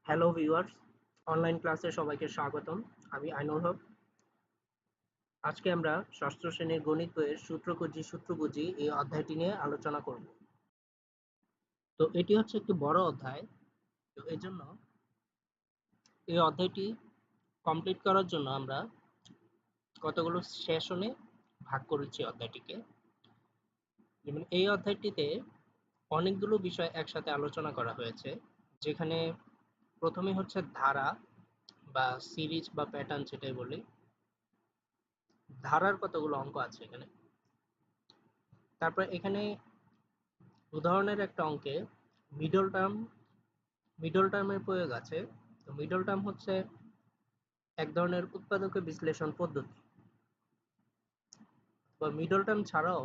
Hello viewers, online ক্লাসে সবাইকে স্বাগতম। আমি আইনুল হক। আজকে আমরা ষষ্ঠ শ্রেণীর গণিত বইয়ের সূত্র বুঝি এই অধ্যায়টি নিয়ে আলোচনা করব। তো এটি হচ্ছে একটি বড় অধ্যায়। তো এই জন্য এই অধ্যায়টি কমপ্লিট করার জন্য আমরা কতগুলো সেশনে ভাগ করেছি অধ্যায়টিকে। যেমন এই অধ্যায়টিতে অনেকগুলো বিষয় একসাথে আলোচনা করা হয়েছে, যেখানে প্রথমে হচ্ছে ধারা বা সিরিজ বা প্যাটার্ন যেটাই বলি। ধারার কতগুলো অঙ্ক আছে এখানে। তারপর এখানে উদাহরণের একটা অঙ্কে মিডল টার্ম মিডল টার্মের প্রয়োগ আছে। তো মিডল টার্ম হচ্ছে এক ধরনের উৎপাদকে বিশ্লেষণ পদ্ধতি। বা মিডল টার্ম ছাড়াও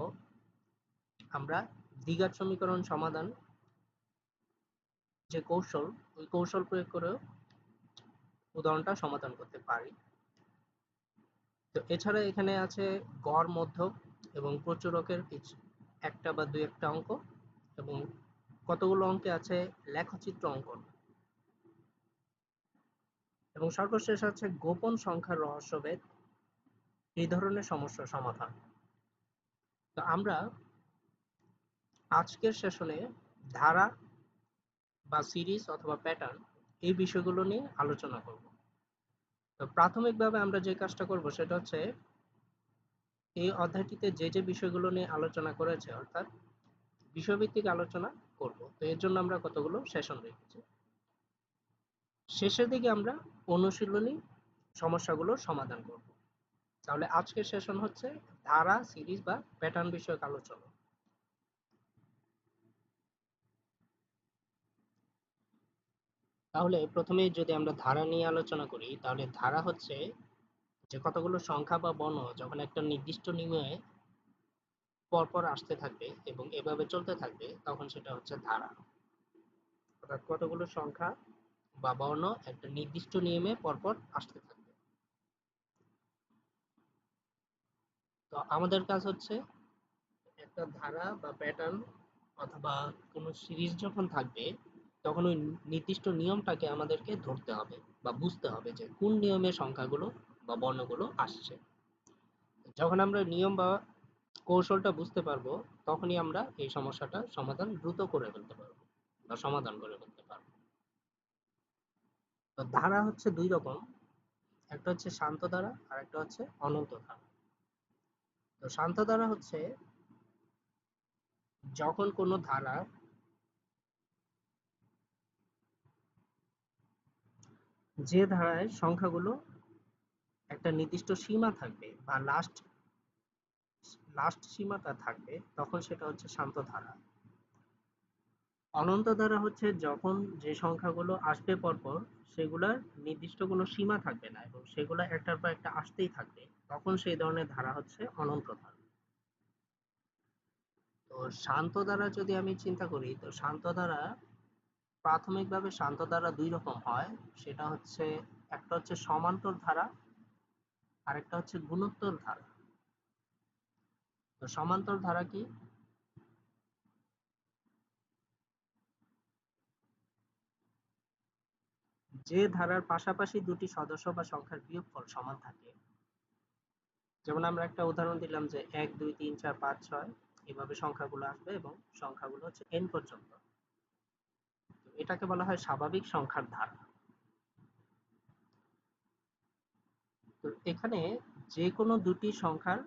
আমরা দ্বিঘাত সমীকরণ সমাধান যে কৌশল, ওই কৌশল প্রয়োগ করেও উদাহরণটা সমাধান করতে পারি। তো এছাড়া এখানে আছে গড়, মধ্যক এবং প্রচুরকের কিছু একটা বা দুই একটা অঙ্ক, এবং কতগুলো অঙ্কে আছে লেখচিত্র অঙ্কন, এবং সর্বশেষ আছে গোপন সংখ্যার রহস্যভেদ, এই ধরনের সমস্যার সমাধান। তো আমরা আজকের সেশনে ধারা বা সিরিজ অথবা প্যাটার্ন এই বিষয়গুলো নিয়ে আলোচনা করব। তো প্রাথমিকভাবে আমরা যে কাজটা করব সেটা হচ্ছে এই অধ্যায়টিতে যে যে বিষয়গুলো নিয়ে আলোচনা করেছে, অর্থাৎ বিষয়ভিত্তিক আলোচনা করব। তো এর জন্য আমরা কতগুলো সেশন রেখেছি। শেষের দিকে আমরা অনুশীলনী সমস্যাগুলোর সমাধান করব। তাহলে আজকের সেশন হচ্ছে ধারা, সিরিজ বা প্যাটার্ন বিষয়ক আলোচনা। তাহলে প্রথমে যদি আমরা ধারা নিয়ে আলোচনা করি, তাহলে ধারা হচ্ছে যে কতগুলো সংখ্যা বা বর্ণ যখন একটা নির্দিষ্ট নিয়মে পরপর আসতে থাকবে এবং এভাবে চলতে থাকবে, তখন সেটা হচ্ছে ধারা। অর্থাৎ কতগুলো সংখ্যা বা বর্ণ একটা নির্দিষ্ট নিয়মে পরপর আসতে থাকবে। তো আমাদের কাজ হচ্ছে একটা ধারা বা প্যাটার্ন অথবা কোনো সিরিজ যখন থাকবে, তখন ওই নির্দিষ্ট নিয়মটাকে আমাদেরকে ধরতে হবে বা বুঝতে হবে যে কোন নিয়মে সংখ্যাগুলো বা বর্ণগুলো আসছে। যখন আমরা নিয়ম বা কৌশলটা বুঝতে পারবো, তখনই আমরা এই সমস্যাটা সমাধান দ্রুত করে ফেলতে পারবো বা সমাধান করে ফেলতে পারবো। তো ধারা হচ্ছে দুই রকম, একটা হচ্ছে শান্ত ধারা আর একটা হচ্ছে অনন্ত ধারা। তো শান্ত ধারা হচ্ছে যখন কোনো ধারা যে ধারায় সংখ্যাগুলো একটা নির্দিষ্ট সীমা থাকবে বা লাস্ট লাস্ট সীমাটা থাকবে, তখন সেটা হচ্ছে শান্ত ধারা। অনন্ত ধারা হচ্ছে যখন যে সংখ্যাগুলো আসবে পরপর, সেগুলার নির্দিষ্ট কোনো সীমা থাকবে না এবং সেগুলা একটার পর একটা আসতেই থাকবে, তখন সেই ধরনের ধারা হচ্ছে অনন্ত ধারা। তো শান্ত ধারা যদি আমি চিন্তা করি, তো শান্ত ধারা প্রাথমিকভাবে শান্ত ধারা দুই রকম হয়। সেটা হচ্ছে একটা হচ্ছে সমান্তর ধারা আর একটা হচ্ছে গুণোত্তর ধারা। তো সমান্তর ধারা কি? যে ধারার পাশাপাশি দুটি সদস্য বা সংখ্যার বিয়োগফল সমান থাকে। যেমন আমরা একটা উদাহরণ দিলাম যে ১, ২, ৩, ৪, ৫, ৬ এভাবে সংখ্যাগুলো আসবে এবং সংখ্যাগুলো হচ্ছে n পর্যন্ত। তো এটাকে বলা হয় স্বাভাবিক সংখ্যার ধারা। তো এখানে যে কোনো দুটি সংখ্যার,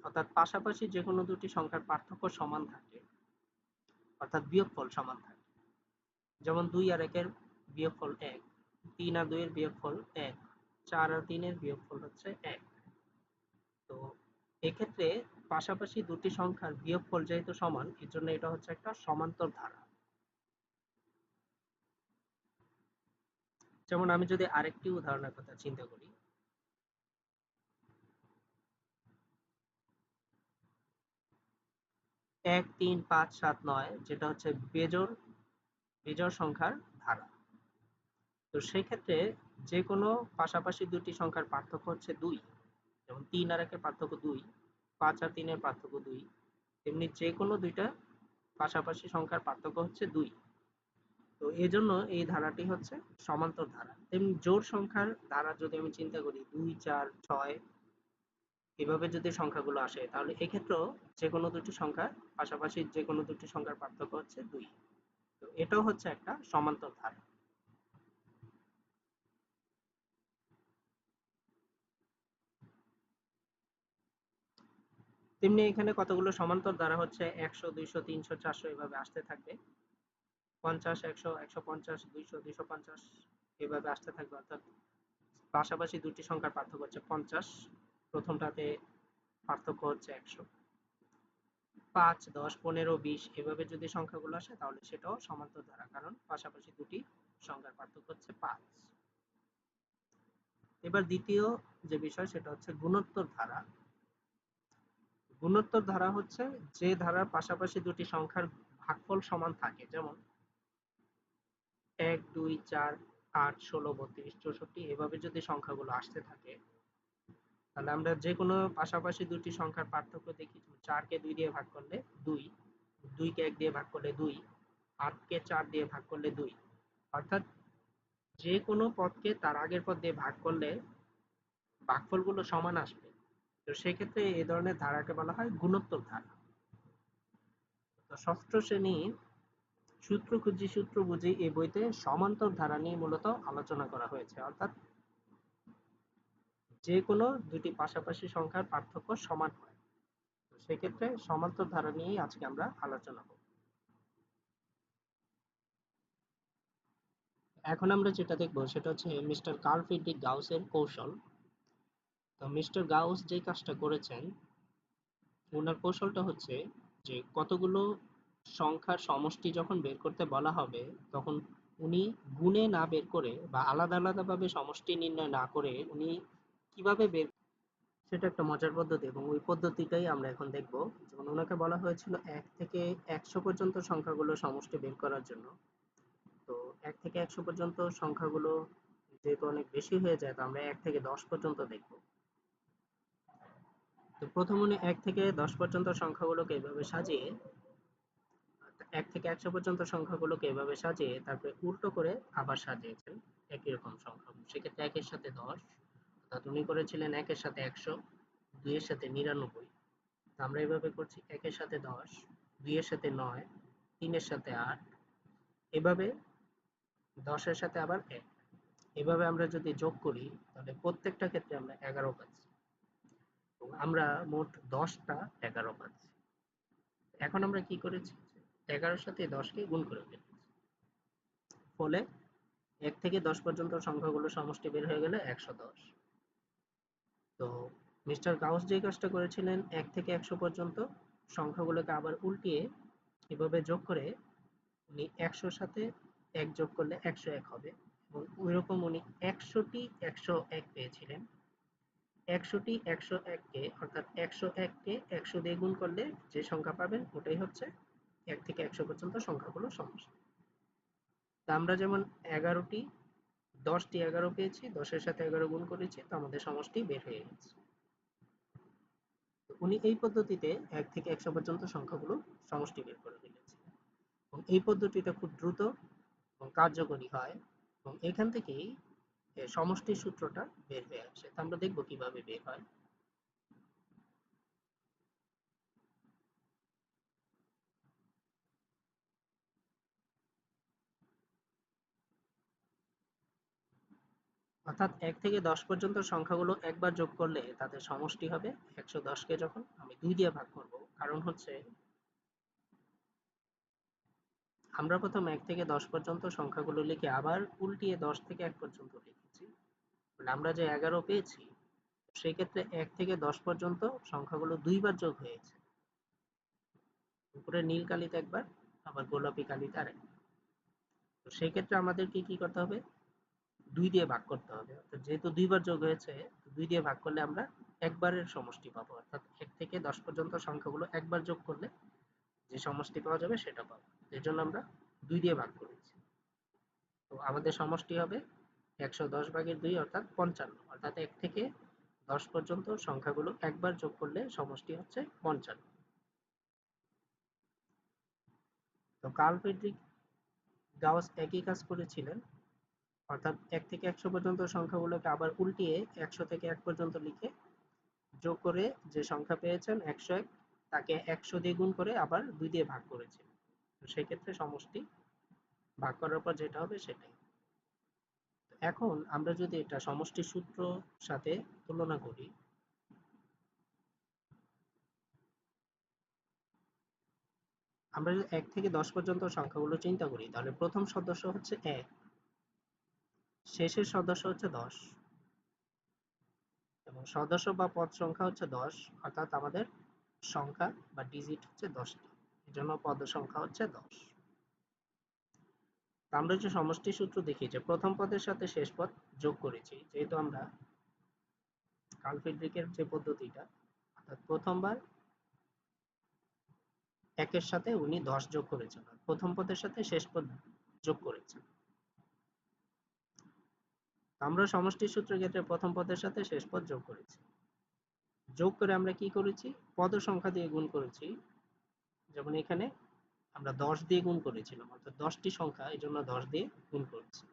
অর্থাৎ পাশাপাশি যে কোনো দুটি সংখ্যার পার্থক্য সমান থাকে, অর্থাৎ বিয়োগফল সমান থাকে। যেমন ২ আর ১ এর বিয়োগফল ১, ৩ আর ২ এর বিয়োগফল ১, ৪ আর ৩ এর বিয়োগফল হচ্ছে ১। তো এক্ষেত্রে পাশাপাশি দুটি সংখ্যার বিয়োগফল যেহেতু সমান, এর জন্য এটা হচ্ছে একটা সমান্তর ধারা। যেমন আমি যদি আরেকটি উদাহরণের কথা চিন্তা করি, ১, ৩, ৫, ৭, ৯ যেটা হচ্ছে বেজোড় সংখ্যার ধারা। তো সেক্ষেত্রে যে কোনো পাশাপাশি দুটি সংখ্যার পার্থক্য হচ্ছে ২। যেমন ৩ আর ১ এর পার্থক্য ২, ৫ আর ৩ এর পার্থক্য ২। তেমনি যে কোনো দুইটা পাশাপাশি সংখ্যার পার্থক্য হচ্ছে ২। তো এজন্য এই ধারাটি হচ্ছে সমান্তর ধারা। তেমনি জোড় সংখ্যার ধারা যদি আমি চিন্তা করি 2, 4, 6 এভাবে যদি সংখ্যাগুলো আসে তাহলে এক্ষেত্রেও যেকোনো দুটি সংখ্যার পাশাপাশি যেকোনো দুটি সংখ্যার পার্থক্য হচ্ছে 2। তো এটাও হচ্ছে একটা সমান্তর ধারা। তেমনি এখানে কতগুলো সমান্তর ধারা হচ্ছে 100, 200, 300, 400 এভাবে আসতে থাকবে। 50, 100, 150, 200, 250 এভাবে আসতে থাকবে। অর্থাৎ পাশাপাশি দুটি সংখ্যার পার্থক্য হচ্ছে 50, প্রথমটাতে পার্থক্য হচ্ছে 100। 5, 10, 15, 20 এভাবে যদি সংখ্যাগুলো আসে তাহলে সেটাও সমান্তর ধারা, কারণ পাশাপাশি দুটি সংখ্যার পার্থক্য হচ্ছে 5। এবার দ্বিতীয় যে বিষয় সেটা হচ্ছে গুণোত্তর ধারা। গুণোত্তর ধারা হচ্ছে যে ধারার পাশাপাশি দুটি সংখ্যার ভাগফল সমান থাকে, যেমন 1, 2, 4, 8, 16, 32, 64 এভাবে যদি সংখ্যাগুলো আসতে থাকে তাহলে আমরা যে কোনো পাশাপাশি দুটি সংখ্যার পার্থক্য দেখি। 4 কে 2 দিয়ে ভাগ করলে 2, 2 কে 1 দিয়ে ভাগ করলে 2, 8 কে 4 দিয়ে ভাগ করলে 2। অর্থাৎ যে কোনো পদকে তার আগের পদ দিয়ে ভাগ করলে ভাগফলগুলো সমান আসবে। তো সেক্ষেত্রে এই ধরনের ধারাকে বলা হয় গুণোত্তর ধারা। তো ষষ্ঠ শ্রেণীর সূত্র খুঁজি সূত্র বুঝি এই বইতে সমান্তর ধারা নিয়ে মূলত আলোচনা করা হয়েছে, অর্থাৎ যে কোনো দুটি পাশাপাশি সংখ্যার পার্থক্য সমান হয়। তো সেক্ষেত্রে সমান্তর ধারা নিয়েই আজকে আমরা আলোচনা করব। এখন আমরা যেটা দেখব সেটা হচ্ছে মিস্টার কার্ল ফ্রিডরিখ গাউসের কৌশল। তো মিস্টার গাউস যে কাজটা করেছেন, ওনার কৌশলটা হচ্ছে যে কতগুলো সংখ্যার সমষ্টি যখন বের করতে বলা হবে তখন উনি গুণে না বের করে বা আলাদা আলাদাভাবে সমষ্টি নির্ণয় না করে উনি কিভাবে বের, সেটা একটা মজার পদ্ধতি এবং ওই পদ্ধতিটাই আমরা এখন দেখব। যেমন ওনাকে বলা হয়েছিল 1 থেকে 100 পর্যন্ত সংখ্যাগুলো সমষ্টি বের করার জন্য। তো 1 থেকে 100 পর্যন্ত সংখ্যাগুলো যেহেতু অনেক বেশি হয়ে যায় তো আমরা 1 থেকে 10 পর্যন্ত দেখব। তো প্রথম উনি 1 থেকে 10 পর্যন্ত সংখ্যাগুলোকে এভাবে সাজিয়ে 1 থেকে 100 পর্যন্ত সংখ্যাগুলোকে এভাবে সাজিয়ে তারপরে উল্টো করে আবার সাজিয়েছেন একই রকম সংখ্যা। সেক্ষেত্রে 1 এর সাথে 10, অর্থাৎ উনি করেছিলেন 1 এর সাথে 100, 2 এর সাথে 99। তো আমরা এভাবে করছি 1 এর সাথে 10, 2 এর সাথে 9, 3 এর সাথে 8, এভাবে 10 এর সাথে আবার 1। এভাবে আমরা যদি যোগ করি তাহলে প্রত্যেকটা ক্ষেত্রে আমরা 11 পাচ্ছি। এবং আমরা মোট 10টা 11 পাচ্ছি। এখন আমরা কি করেছি, 11 এর সাথে 10 কে গুণ করে ফেলেছি। ফলে 1 থেকে 10 পর্যন্ত সংখ্যাগুলো সমষ্টি বের হয়ে গেলে 110। তো মিস্টার গাউস যে কাজটা করেছিলেন 1 থেকে 100 পর্যন্ত সংখ্যাগুলোকে আবার উল্টিয়ে এভাবে যোগ করে উনি 100 সাথে 1 যোগ করলে 101 হবে এবং ওইরকম উনি 100টি 101 পেয়েছিলেন। 100টি 101 কে অর্থাৎ 101 কে 100 দিয়ে গুণ করলে যে সংখ্যা পাবেন ওটাই হচ্ছে 1 থেকে 100 পর্যন্ত সংখ্যাগুলো সমষ্টি। তা আমরা যেমন 11টি 10টি 11 পেয়েছি, 10 এর সাথে 11 গুণ করেছি, তো আমাদের সমষ্টি বের হয়ে গেছে। তো উনি এই পদ্ধতিতে 1 থেকে 100 পর্যন্ত সংখ্যাগুলো সমষ্টি বের করে ফেলেছিলেন এবং এই পদ্ধতিটা খুব দ্রুত এবং কার্যকরী হয় এবং এখান থেকেই সমষ্টির সূত্রটা বের হয়ে আসে। তো আমরা দেখব কিভাবে বের হয়। অর্থাৎ 1 থেকে 10 পর্যন্ত সংখ্যাগুলো একবার যোগ করলে তাদের সমষ্টি হবে 110 কে যখন আমি 2 দিয়ে ভাগ করব, কারণ হচ্ছে আমরা প্রথম 1 থেকে 10 পর্যন্ত সংখ্যাগুলো লিখে আবার উল্টিয়ে 10 থেকে 1 পর্যন্ত লিখেছি। মানে আমরা যে 11 পেয়েছি সেই ক্ষেত্রে 1 থেকে 10 পর্যন্ত সংখ্যাগুলো দুইবার যোগ হয়েছে। উপরে নীল কালিতে একবার, আবার গোলাপি কালিতে আরেকবার। তো সেই ক্ষেত্রে আমাদেরকে কি করতে হবে, 2 দিয়ে ভাগ করতে হবে। অর্থাৎ যেহেতু দুইবার যোগ হয়েছে 2 দিয়ে ভাগ করলে আমরা একবারের সমষ্টি পাবো। অর্থাৎ 1 থেকে 10 পর্যন্ত সংখ্যাগুলো একবার যোগ করলে যে সমষ্টি পাওয়া যাবে সেটা পাবো। এর জন্য আমরা 2 দিয়ে ভাগ করেছি। তো আমাদের সমষ্টি হবে 110 ভাগের 2 অর্থাৎ 55। অর্থাৎ 1 থেকে 10 পর্যন্ত সংখ্যাগুলো একবার যোগ করলে সমষ্টি হচ্ছে 55। তো কার্ল ফ্রিডরিখ গাউস একই কাজ করেছিলেন, অর্থাৎ 1 থেকে 100 পর্যন্ত সংখ্যাগুলোকে আবার উল্টিয়ে 100 থেকে 1 পর্যন্ত লিখে যোগ করে যে সংখ্যা পেয়েছেন 101, তাকে 100 দিয়ে গুণ করে আবার 2 দিয়ে ভাগ করেছেন। তো সেক্ষেত্রে সমষ্টি ভাগ করার পর যেটা হবে সেটাই। এখন আমরা যদি এটা সমষ্টির সূত্র সাথে তুলনা করি, আমরা যদি 1 থেকে 10 পর্যন্ত সংখ্যাগুলো চিন্তা করি, তাহলে প্রথম সদস্য হচ্ছে 1, শেষের সদস্য হচ্ছে 10 এবং সদস্য বা পদ সংখ্যা হচ্ছে 10, অর্থাৎ আমাদের সংখ্যা বা ডিজিট হচ্ছে 10টি, এজন্য পদ সংখ্যা হচ্ছে 10। আমরা যে সমষ্টি সূত্র দেখি যে প্রথম পদের সাথে শেষ পদ যোগ করেছি, যেহেতু আমরা কার্ল ফ্রিডরিখের যে পদ্ধতিটা, অর্থাৎ প্রথমবার 1 এর সাথে উনি 10 যোগ করেছেন, প্রথম পদের সাথে শেষ পদ যোগ করেছেন। আমরা সমষ্টি সূত্রের ক্ষেত্রে প্রথম পদের সাথে শেষ পদ যোগ করেছি, যোগ করে আমরা কি করেছি, পদ সংখ্যা দিয়ে গুণ করেছি। যেমন এখানে আমরা 10 দিয়ে গুণ করেছিলাম, অর্থাৎ 10টি সংখ্যা, এই জন্য 10 দিয়ে গুণ করেছি।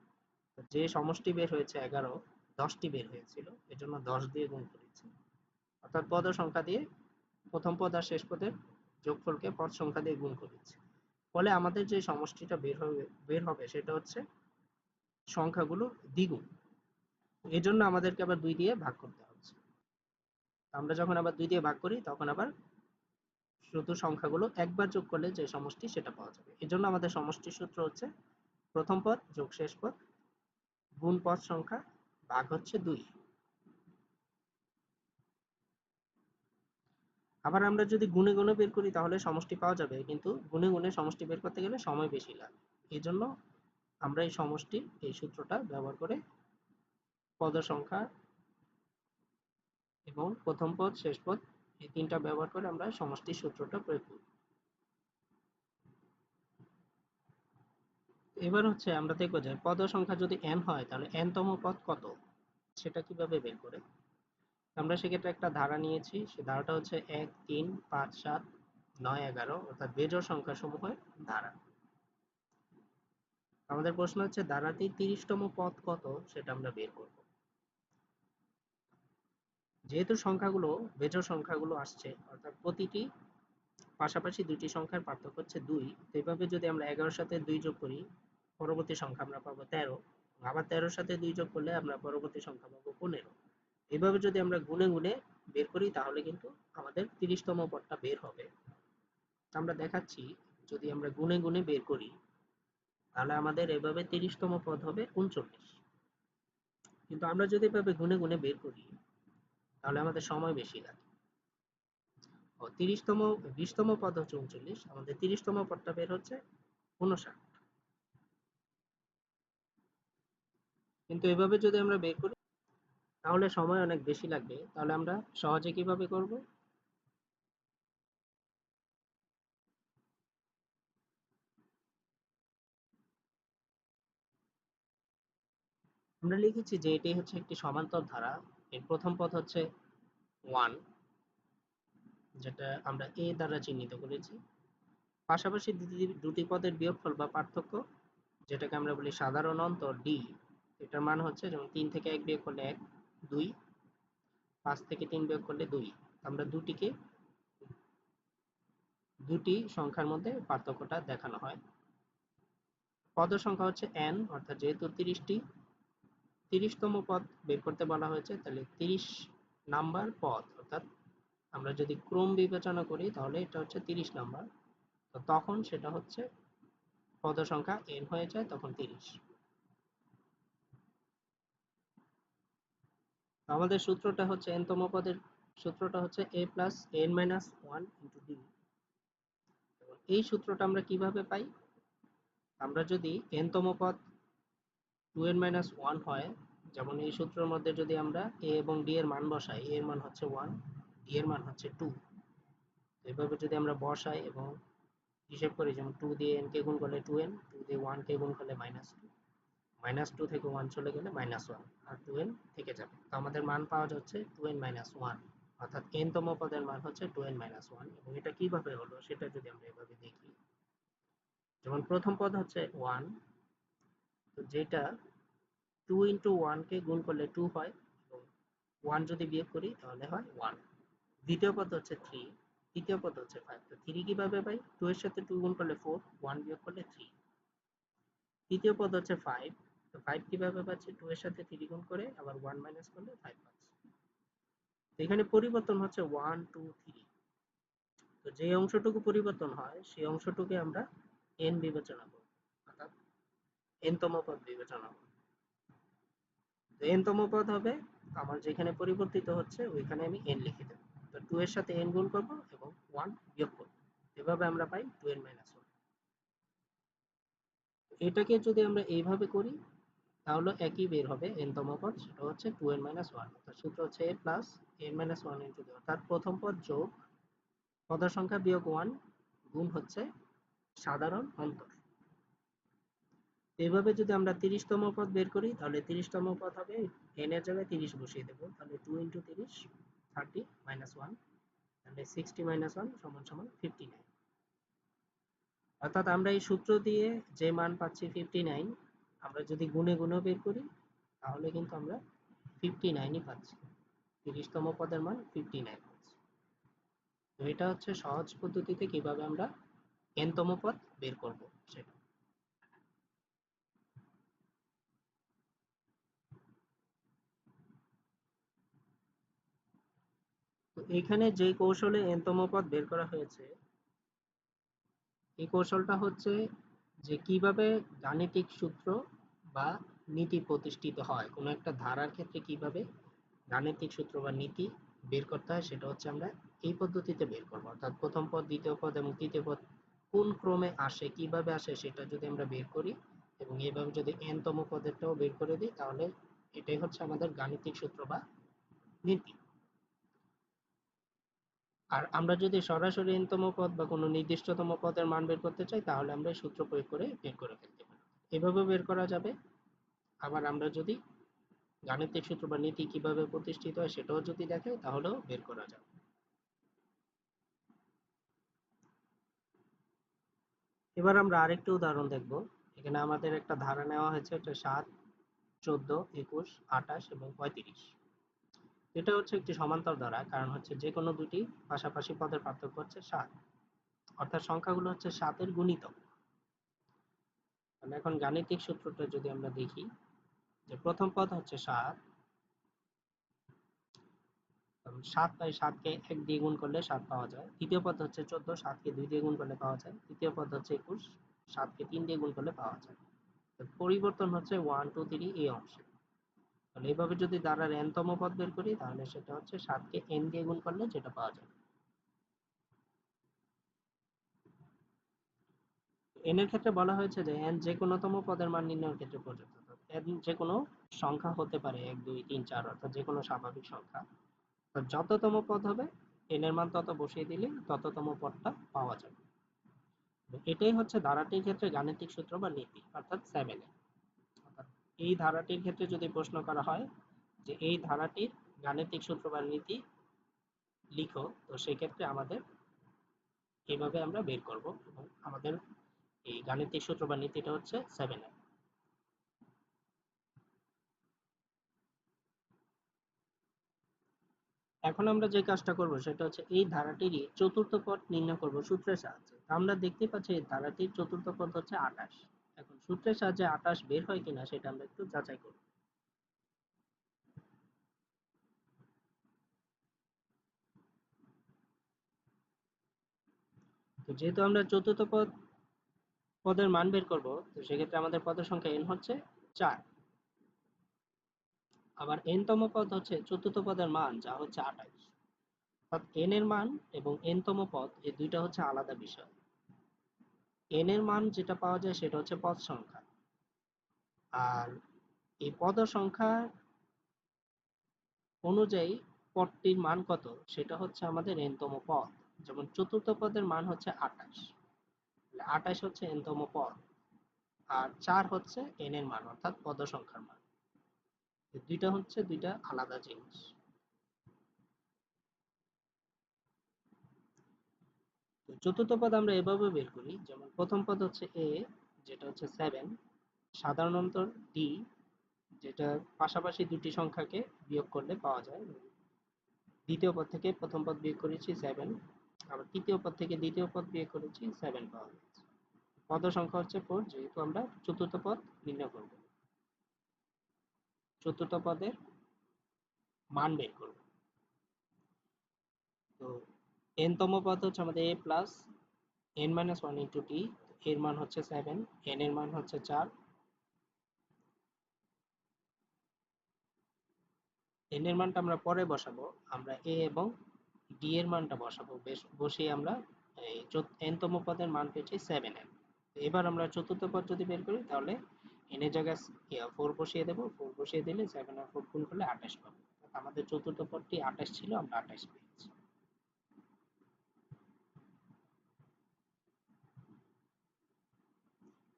যে সমষ্টি বের হয়েছে 11, 10টি বের হয়েছিল, এজন্য 10 দিয়ে গুণ করেছি। অর্থাৎ পদ সংখ্যা দিয়ে প্রথম পদ আর শেষ পদের যোগফলকে পদ সংখ্যা দিয়ে গুণ করেছি। ফলে আমাদের যে সমষ্টিটা বের হবে সেটা হচ্ছে সংখ্যাগুলো দ্বিগুণ, এজন্য আমাদেরকে আবার 2 দিয়ে ভাগ করতে হচ্ছে। আমরা যখন আবার 2 দিয়ে ভাগ করি তখন আবার শুধু সংখ্যাগুলো একবার যোগ করলে যে সমষ্টি সেটা পাওয়া যাবে। এজন্য আমাদের সমষ্টির সূত্র হচ্ছে প্রথম পদ যোগ শেষ পদ গুণ পদ সংখ্যা ভাগ হচ্ছে 2। আবার আমরা যদি গুণে গুণে বের করি তাহলে সমষ্টি পাওয়া যাবে, কিন্তু গুণে গুণে সমষ্টি বের করতে গেলে সময় বেশি লাগে। এজন্য আমরা এই সমষ্টি এই সূত্রটা ব্যবহার করে পদ সংখ্যা এবং প্রথম পদ শেষ পদ এই তিনটা ব্যবহার করে আমরা সমষ্টির সূত্রটা প্রয়োগ করি। এবার হচ্ছে আমরা দেখব যে পদ সংখ্যা যদি n হয় তাহলে n তম পদ কত, সেটা কিভাবে বের করে। আমরা সেক্ষেত্রে একটা ধারা নিয়েছি, সে ধারাটা হচ্ছে 1, 3, 5, 7, 9, 11, অর্থাৎ বেজোড় সংখ্যা সমূহের ধারা। আমাদের প্রশ্ন হচ্ছে ধারাটির 30তম পদ কত, সেটা আমরা বের করব। যেহেতু সংখ্যাগুলো বেজোড় সংখ্যাগুলো আসছে, অর্থাৎ প্রতিটি পাশাপাশি দুইটি সংখ্যার পার্থক্য হচ্ছে 2, তো এভাবে যদি আমরা 11 সাথে 2 যোগ করি পরবর্তী সংখ্যা আমরা পাবো 13, আবার 13 সাথে 2 যোগ করলে আমরা পরবর্তী সংখ্যা পাবো 15। এভাবে যদি আমরা গুণে গুণে বের করি তাহলে কিন্তু আমাদের 30তম পদটা বের হবে। আমরা দেখাচ্ছি, যদি আমরা গুণে গুণে বের করি তাহলে আমাদের এভাবে 30তম পদ হবে 39, কিন্তু আমরা যদি এভাবে গুণে গুণে বের করি তাহলে আমাদের সময় বেশি লাগে। 20তম পদ হচ্ছে 39, আমাদের 30তম পদটা বের হচ্ছে 59। কিন্তু এভাবে যদি আমরা বের করি তাহলে সময় অনেক বেশি লাগবে, তাহলে আমরা সহজে কিভাবে করব। আমরা লিখেছি যে এটি হচ্ছে একটি সমান্তর ধারা, এর প্রথম পদ হচ্ছে 1, যেটা আমরা a দ্বারা চিহ্নিত করেছি, পাশাপাশি দুটি পদের বিয়োগফল বা পার্থক্য, যেটাকে আমরা বলি সাধারণ অন্তর d, এটার মান হচ্ছে যেমন 3 থেকে 1 বিয়োগ করলে 1, 2, 5 থেকে 3 বিয়োগ করলে 2। আমরা দুটি সংখ্যার মধ্যে পার্থক্যটা দেখানো হয়। পদ সংখ্যা হচ্ছে n, অর্থাৎ যেহেতু 30তম পদ বের করতে বলা হয়েছে, তাহলে 30 নাম্বার পদ, অর্থাৎ আমরা যদি ক্রম বিবেচনা করি তাহলে এটা হচ্ছে 30 নাম্বার, তো তখন সেটা হচ্ছে পদ সংখ্যা n হয়ে যায় তখন 30। আমাদের সূত্রটা হচ্ছে n তম পদের সূত্রটা হচ্ছে a plus n minus 1 into d। এই সূত্রটা আমরা কিভাবে পাই, আমরা যদি n তম পদ 2n মাইনাস 1 হয়, যেমন এই সূত্রের মধ্যে যদি আমরা a এবং d এর মান বসাই, a এর মান হচ্ছে 1, d এর মান হচ্ছে 2, এভাবে যদি আমরা বসাই এবং হিসেব করি, যেমন 2 দিয়ে n কে গুণ করলে 2n, 2 দিয়ে 1 কে গুণ করলে -2, -2 থেকে 1 চলে গেলে -1, আর 2n থেকে যাবে। তো আমাদের মান পাওয়া যাচ্ছে 2n - 1, অর্থাৎ n তম পদের মান হচ্ছে 2n - 1। এবং এটা কিভাবে হলো সেটা যদি আমরা এভাবে দেখি, যেমন প্রথম পদ হচ্ছে 1, তো যেটা 2 ইন্টু 1 কে গুণ করলে 2 হয় এবং 1 যদি বিয়োগ করি তাহলে হয় 1। দ্বিতীয় পদ হচ্ছে 3, তৃতীয় পদ হচ্ছে 5। তো 3 কিভাবে পাই? 2 এর সাথে 2 গুণ করলে 4, 1 বিয়োগ করলে 3। তৃতীয় পদ হচ্ছে 5, তো 5 কিভাবে পাচ্ছি? 2 এর সাথে 3 গুণ করে আবার 1 মাইনাস করলে 5 পাচ্ছি। তো এখানে পরিবর্তন হচ্ছে 1 2 3। তো যে অংশটুকু পরিবর্তন হয় সেই অংশটুকে আমরা n বিবেচনা করব, অর্থাৎ n তম পদ বিবেচনা করব। তো n তম পদ হবে আমার যেখানে পরিবর্তিত হচ্ছে ওইখানে আমি n লিখে দেব। তো 2 এর সাথে n গুণ করব এবং 1 বিয়োগ করব। এভাবে আমরা পাই 2n - 1। এটাকে যদি আমরা এইভাবে করি তাহলে একই বের হবে n তম পদ, সেটা হচ্ছে 2n - 1। অর্থাৎ সূত্র হচ্ছে a প্লাস n - 1 ইনটু 2, অর্থাৎ প্রথম পদ যোগ পদের সংখ্যা বিয়োগ 1 গুণ হচ্ছে সাধারণ অন্তর। এভাবে যদি আমরা 30 তম পদ বের করি তাহলে 30 তম পদ হবে n এর জায়গায় 30 বসিয়ে দেব, তাহলে 2 ইনটু 30 30 মাইনাস 1, তাহলে 60 মাইনাস 1 সমান সমান 59। অর্থাৎ আমরা এই সূত্র দিয়ে যে মান পাচ্ছি 59, আমরা যদি গুণে গুণেও বের করি তাহলে কিন্তু আমরা 59ই পাচ্ছি। 30 তম পদের মান 59 পাচ্ছি। তো এটা হচ্ছে সহজ পদ্ধতিতে কিভাবে আমরা n তম পদ বের করব সেটা। তো এখানে যে কৌশলে n তম পদ বের করা হয়েছে, এই কৌশলটা হচ্ছে যে কিভাবে গাণিতিক সূত্র বা নীতি প্রতিষ্ঠিত হয়, কোনো একটা ধারার ক্ষেত্রে কিভাবে গাণিতিক সূত্র বা নীতি বের করতে হয় সেটা হচ্ছে আমরা এই পদ্ধতিতে বের করবো। অর্থাৎ প্রথম পদ, দ্বিতীয় পদ এবং তৃতীয় পদ কোন ক্রমে আসে, কিভাবে আসে সেটা যদি আমরা বের করি এবং এইভাবে যদি n তম পদেরটাও বের করে দিই তাহলে এটাই হচ্ছে আমাদের গাণিতিক সূত্র বা নীতি। আর আমরা যদি সরাসরি n তম পদ বা কোনো নির্দিষ্টতম পদের মান বের করতে চাই তাহলে আমরা এই সূত্র প্রয়োগ করে বের করে ফেলতে পারি। এভাবেও বের করা যাবে। আবার আমরা যদি গাণিতিক সূত্র বা নীতি কিভাবে প্রতিষ্ঠিত হয় সেটাও যদি দেখাই তাহলেও বের করা যাবে। এবার আমরা আরেকটি উদাহরণ দেখব। এখানে আমাদের একটা ধারা নেওয়া হয়েছে, এটা 7, 14, 21, 28 এবং 35। এটা হচ্ছে একটি সমান্তর ধারা, কারণ হচ্ছে যে কোনো দুটি পাশাপাশি পদের পার্থক্য হচ্ছে 7, অর্থাৎ সংখ্যাগুলো হচ্ছে 7 এর গুণিতক। এখন গাণিতিক সূত্রটা যদি আমরা দেখি, যে প্রথম পদ হচ্ছে 7, 7 বাই 7 কে 1 দিয়ে গুণ করলে 7 পাওয়া যায়। দ্বিতীয় পদ হচ্ছে 14, 7 কে 2 দিয়ে গুণ করলে পাওয়া যায়। তৃতীয় পদ হচ্ছে 21, 7 কে 3 দিয়ে গুণ করলে পাওয়া যায়। পরিবর্তন হচ্ছে 1 2 3 এই অংশে। তাহলে এইভাবে যদি ধারার n তম পদ বের করি তাহলে সেটা হচ্ছে 7 কে n দিয়ে গুণ করলে যেটা পাওয়া যায়। n এর ক্ষেত্রে বলা হয়েছে যে n যে কোনো তম পদের মান নির্ণয়ের ক্ষেত্রে প্রযোজ্য। n যে কোনো সংখ্যা হতে পারে, 1 2 3 4, অর্থাৎ যে কোনো স্বাভাবিক সংখ্যা। তো যততম পদ হবে n এর মান তত বসিয়ে দিলে তততম পদটা পাওয়া যাবে। এটাই হচ্ছে ধারাটির ক্ষেত্রে গাণিতিক সূত্র বা নীতি, অর্থাৎ 7 অর্থাৎ এই ধারাটির ক্ষেত্রে যদি প্রশ্ন করা হয় যে এই ধারাটির গাণিতিক সূত্র বা নীতি লিখো, তো সেক্ষেত্রে আমাদের এইভাবে আমরা বের করব এবং আমাদের এই গাণিতিক সূত্র বা নীতিটা হচ্ছে 7। এখন আমরা যে কাজটা করব সেটা হচ্ছে এই ধারাটিরই চতুর্থ পদ নির্ণয় করব সূত্রের সাহায্যে। আমরা দেখতে পাচ্ছি এই ধারাটির চতুর্থ পদ হচ্ছে 28। এখন সূত্রের সাহায্যে 28 বের হয় কিনা সেটা আমরা একটু যাচাই করব। তো যেহেতু আমরা চতুর্থ পদের মান বের করব, তো সেক্ষেত্রে আমাদের পদের সংখ্যা n হচ্ছে 4। আবার n তম পদ হচ্ছে চতুর্থ পদের মান, যা হচ্ছে 28। অর্থাৎ n এর মান এবং n তম পদ এই দুইটা হচ্ছে আলাদা বিষয়। n এর মান যেটা পাওয়া যায় সেটা হচ্ছে পদ সংখ্যা, আর এই পদ সংখ্যা অনুযায়ী পদটির মান কত সেটা হচ্ছে আমাদের n তম পদ। যেমন চতুর্থ পদের মান হচ্ছে 28, 28 হচ্ছে n তম পদ, আর 4 হচ্ছে n এর মান অর্থাৎ পদ সংখ্যার মান। দুইটা হচ্ছে দুইটা আলাদা জিনিস। তো চতুর্থ পদ আমরা এভাবে বের করি, যেমন প্রথম পদ হচ্ছে a, যেটা হচ্ছে 7, সাধারণত ডি, যেটা পাশাপাশি দুটি সংখ্যাকে বিয়োগ করলে পাওয়া যায়। দ্বিতীয় পদ থেকে প্রথম পদ বিয়োগ করেছি 7, আবার তৃতীয় পদ থেকে দ্বিতীয় পদ বিয়োগ করেছি 7 পাওয়া যাচ্ছে। পদ সংখ্যা হচ্ছে 4, যেহেতু আমরা চতুর্থ পদ নির্ণয় করব, চতুর্থ পদের মান বের করব। তো n তম পদ হচ্ছে আমাদের a plus n minus one into T, এর মান হচ্ছে 7, n এর মান হচ্ছে 4, n এর মানটা আমরা পরে বসাবো, আমরা a এবং d এর মানটা বসাবো, বসিয়ে আমরা এই n তম পদের মান পেয়েছি 7n। এবার আমরা চতুর্থ পদ যদি বের করি তাহলে n এর জায়গায় 4 বসিয়ে দেবো, 4 বসিয়ে দিলে 7 আর 4 গুণ করলে 28 পাবো। আমাদের চতুর্থ পদটি 28 ছিল, আমরা 28 পেয়েছি।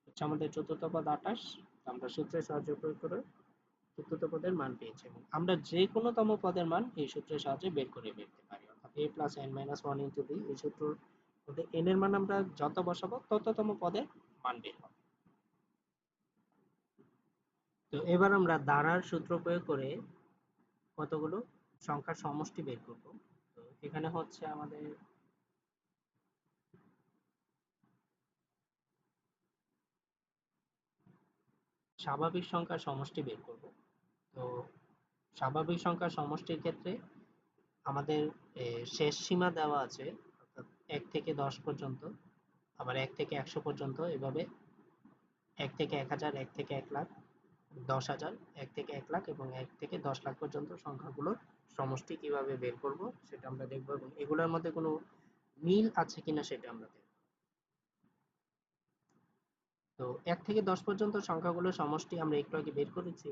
হচ্ছে আমাদের চতুর্থ পদ 28, আমরা সূত্রের সাহায্য প্রয়োগ করে চতুর্থ পদের মান পেয়েছি এবং আমরা যে কোনো তম পদের মান এই সূত্রের সাহায্যে বের করে ফেলতে পারি, অর্থাৎ a plus n minus one into বি, এই সূত্রের মধ্যে n এর মান আমরা যত বসাবো তততম পদের মান বের হবে। তো এবার আমরা দ্বারার সূত্র প্রয়োগ করে কতগুলো সংখ্যার সমষ্টি বের করব। তো এখানে হচ্ছে আমাদের স্বাভাবিক সংখ্যার সমষ্টি বের করব। তো স্বাভাবিক সংখ্যার সমষ্টির ক্ষেত্রে আমাদের শেষ সীমা দেওয়া আছে, অর্থাৎ 1 থেকে 10 পর্যন্ত, আবার 1 থেকে 100 পর্যন্ত, এভাবে 1 থেকে 1000, 1 থেকে 1 লাখ, 10,000, 1 থেকে 1 লাখ এবং 1 থেকে 10 লাখ পর্যন্ত সংখ্যাগুলোর সমষ্টি কিভাবে বের করব সেটা আমরা দেখব এবং এগুলোর মধ্যে কোনো মিল আছে কিনা সেটা আমরা দেখব। তো 1 থেকে 10 পর্যন্ত সংখ্যাগুলোর সমষ্টি আমরা একটু আগে বের করেছি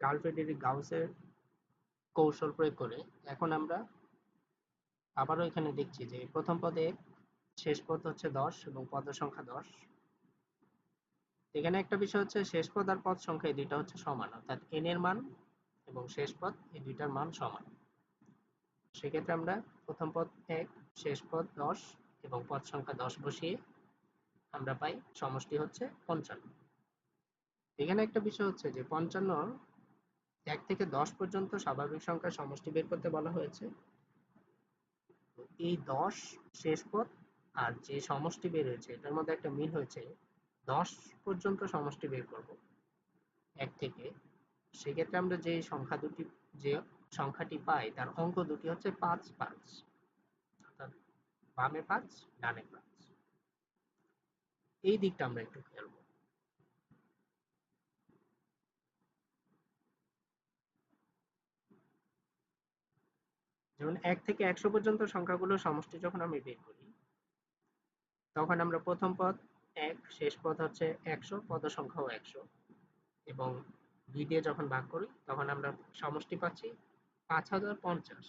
কার্ল ফ্রেডেরিক গাউসের কৌশল প্রয়োগ করে। এখন আমরা আবারও এখানে দেখছি যে প্রথম পদে শেষ পদ হচ্ছে 10 এবং পদের সংখ্যা 10। এখানে একটা বিষয় হচ্ছে শেষ পদ আর পদ সংখ্যা এই দুইটা হচ্ছে সমান, অর্থাৎ n এর মান এবং শেষ পদ এই দুইটার মান সমান। সেক্ষেত্রে আমরা প্রথম পদ 1, শেষ পদ 10 এবং পদ সংখ্যা 10 বসিয়ে আমরা পাই সমষ্টি হচ্ছে 55। এখানে একটা বিষয় হচ্ছে যে 55 1 থেকে 10 পর্যন্ত স্বাভাবিক সংখ্যার সমষ্টি বের করতে বলা হয়েছে। তো এই 10 শেষ পদ আর যে সমষ্টি বের হয়েছে এটার মধ্যে একটা মিল হয়েছে, 10 পর্যন্ত সমষ্টি বের করব 1 থেকে। সেক্ষেত্রে আমরা যে সংখ্যাটি পাই তার অঙ্ক দুটি হচ্ছে 5, 5, অর্থাৎ বামে 5, ডানে 5। এই দিকটা আমরা একটু খেয়াল করব। যেমন 1 থেকে 100 পর্যন্ত সংখ্যাগুলোর সমষ্টি যখন আমি বের করি তখন আমরা প্রথম পদ 1, শেষ পদ হচ্ছে 100, পদ সংখ্যাও 100 এবং 2 দিয়ে যখন ভাগ করি তখন আমরা সমষ্টি পাচ্ছি 5050।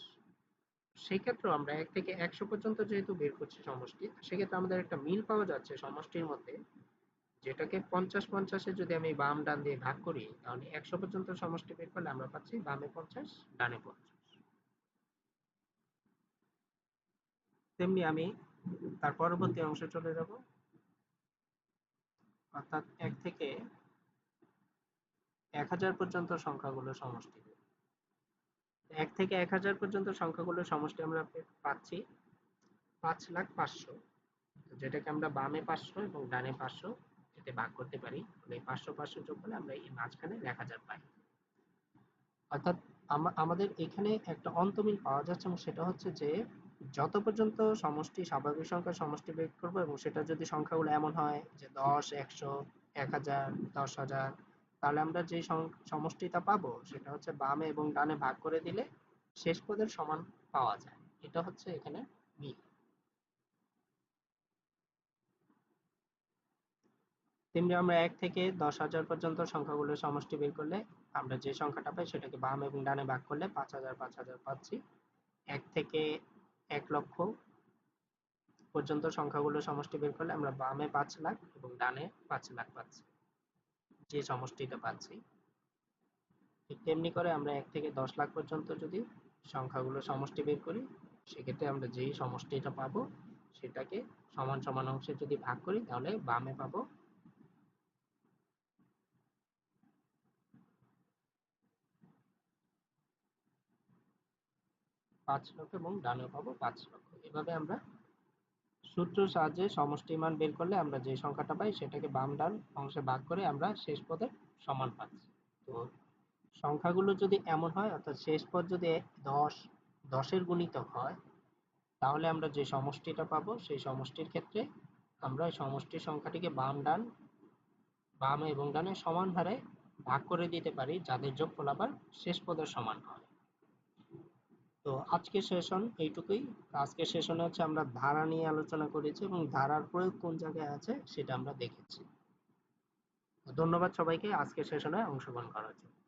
সেক্ষেত্রেও আমরা 1 থেকে 100 পর্যন্ত যেহেতু বের করছি সমষ্টি, সেক্ষেত্রে আমাদের একটা মিল পাওয়া যাচ্ছে সমষ্টির মধ্যে, যেটাকে 50-50 যদি আমি বাম ডান দিয়ে ভাগ করি তাহলে 100 পর্যন্ত সমষ্টি বের করলে আমরা পাচ্ছি বামে 50, ডানে 50। তেমনি আমি তার পরবর্তী অংশে চলে যাব, অর্থাৎ 1 থেকে 1000 পর্যন্ত সংখ্যাগুলোর সমষ্টি। 1 থেকে 1000 পর্যন্ত সংখ্যাগুলোর সমষ্টি আমরা পাচ্ছি 5,05,000, যেটাকে আমরা বামে 500 এবং ডানে 500 এতে ভাগ করতে পারি। এই 500-500 যোগ করলে আমরা এই মাঝখানে 1000 পাই। অর্থাৎ আমাদের এখানে একটা অন্তমিল পাওয়া যাচ্ছে এবং সেটা হচ্ছে যে যত পর্যন্ত সমষ্টি স্বাভাবিক সংখ্যার সমষ্টি বের করবো এবং সেটা যদি সংখ্যাগুলো এমন হয় যে 10, 100, 1000, 10,000, তাহলে আমরা যে সমষ্টিটা পাবো সেটা হচ্ছে বামে এবং ডানে ভাগ করে দিলে শেষ পদের সমান পাওয়া যায়। এটা হচ্ছে এখানে মিল। তেমনি আমরা 1 থেকে 10,000 পর্যন্ত সংখ্যাগুলোর সমষ্টি বের করলে আমরা যে সংখ্যাটা পাই সেটাকে বাম এবং ডানে ভাগ করলে 5,000 5,000 পাচ্ছি। 1 থেকে 1 লক্ষ পর্যন্ত সংখ্যাগুলোর সমষ্টি বের করলে আমরা বামে 5 লাখ এবং ডানে 5 লাখ পাচ্ছি, যে সমষ্টিটা পাচ্ছি। ঠিক তেমনি করে আমরা 1 থেকে 10 লাখ পর্যন্ত যদি সংখ্যাগুলোর সমষ্টি বের করি সেক্ষেত্রে আমরা যেই সমষ্টিটা পাবো সেটাকে সমান সমান অংশে যদি ভাগ করি তাহলে বামে পাবো 5 লক্ষ এবং ডানেও পাবো 5 লক্ষ। এভাবে আমরা সূত্রের সাহায্যে সমষ্টি মান বের করলে আমরা যে সংখ্যাটা পাই সেটাকে বাম ডান অংশে ভাগ করে আমরা শেষ পদের সমান পাচ্ছি। তো সংখ্যাগুলো যদি এমন হয়, অর্থাৎ শেষ পদ যদি 10 এর গুণিতক হয়, তাহলে আমরা যে সমষ্টিটা পাবো সেই সমষ্টির ক্ষেত্রে আমরা সমষ্টির সংখ্যাটিকে বাম এবং ডানে সমান হারে ভাগ করে দিতে পারি, যাদের যোগফল আবার শেষ পদের সমান হয়। তো আজকের সেশন এইটুকুই। আজকের সেশনে হচ্ছে আমরা ধারা নিয়ে আলোচনা করেছি এবং ধারার প্রয়োগ কোন জায়গায় আছে সেটা আমরা দেখেছি। ধন্যবাদ সবাইকে আজকের সেশনে অংশগ্রহণ করার জন্য।